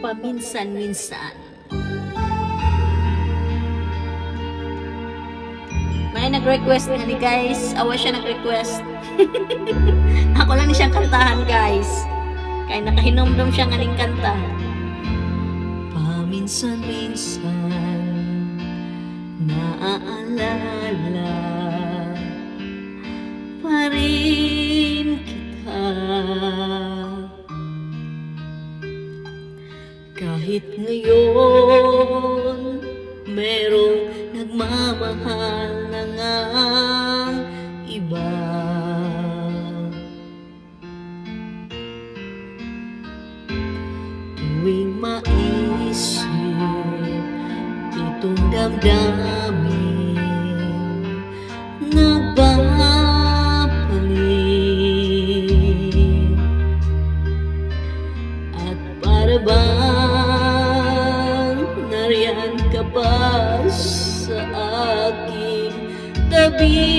paminsan-minsan. May nag-request nga ni guys. Awa siya nag-request. Ako lang ni siyang kantahan guys. Kaya nakahinomdom siya nga ning kanta. Paminsan-minsan naaalala pa rin kita. Kahit ngayon merong nagmamahal na ngang iba, tuwing maisip itong damdamin nagbabalik, at para bang nariyan ka pa sa aking tabi.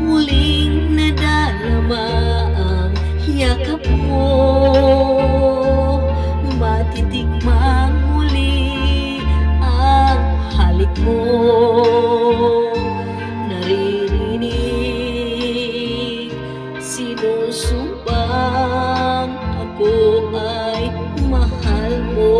Muling nadarama ang yakap mo, matitikmang muli ang halik mo. Naririnig sinusumpang ako ay mahal mo.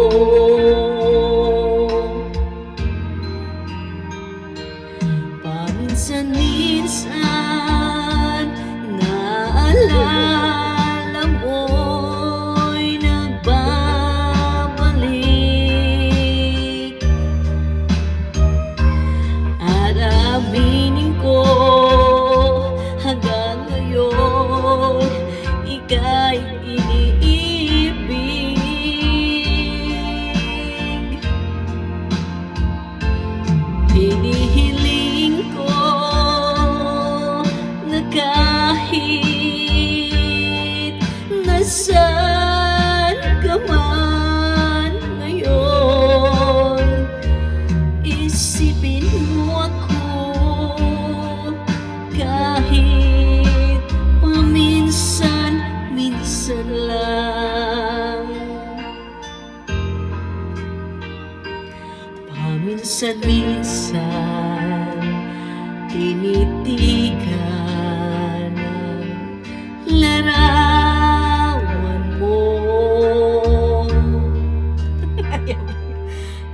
Paminsan-minsan naalala mo'y nagbabalik, at aminin ko hanggang ngayon ika'y iniibig. Hinihiling ko na kahit nasaan ka man ngayon, isipin mo ako kahit paminsan-minsan lang. Paminsan-minsan tinitigan ang larawan mo.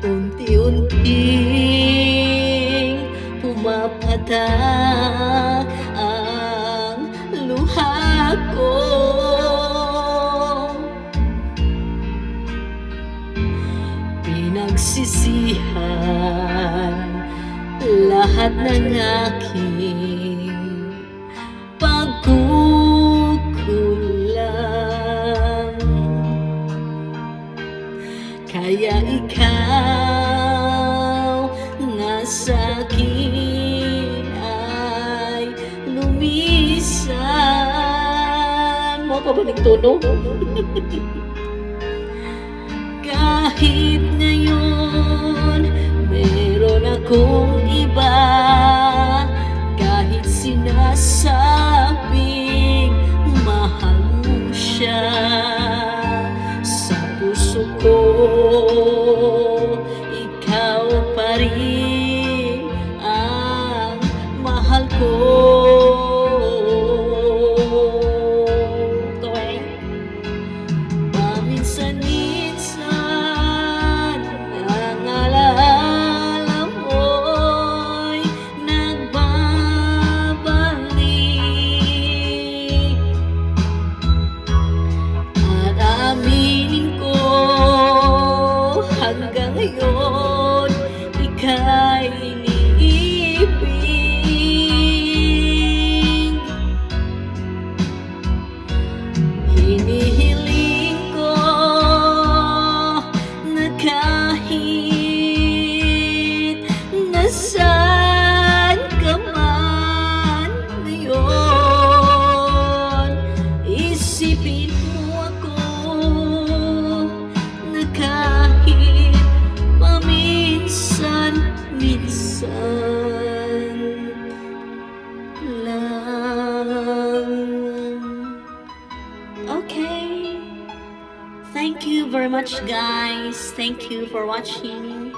Unti-unting pumapatak ang luha ko. Pinagsisihan lahat ng aking pagkukulang, kaya ikaw nga sa'kin ay lumisan. Mo pa ba nagtunog? Kahit ngayon meron akong iba, kahit sinasabing mahal mo siya, sa puso ko ikaw pa rin ang mahal ko. Paminsan-minsan ang alaala mo'y nagbabalik, at aminin ko hanggang ngayon ika'y iniibig. Hinihiling ko na kahit nasaan ka man ngayon, isipin mo ako na kahit paminsan-minsan lang. Okay. Thank you very much, guys. Thank you for watching.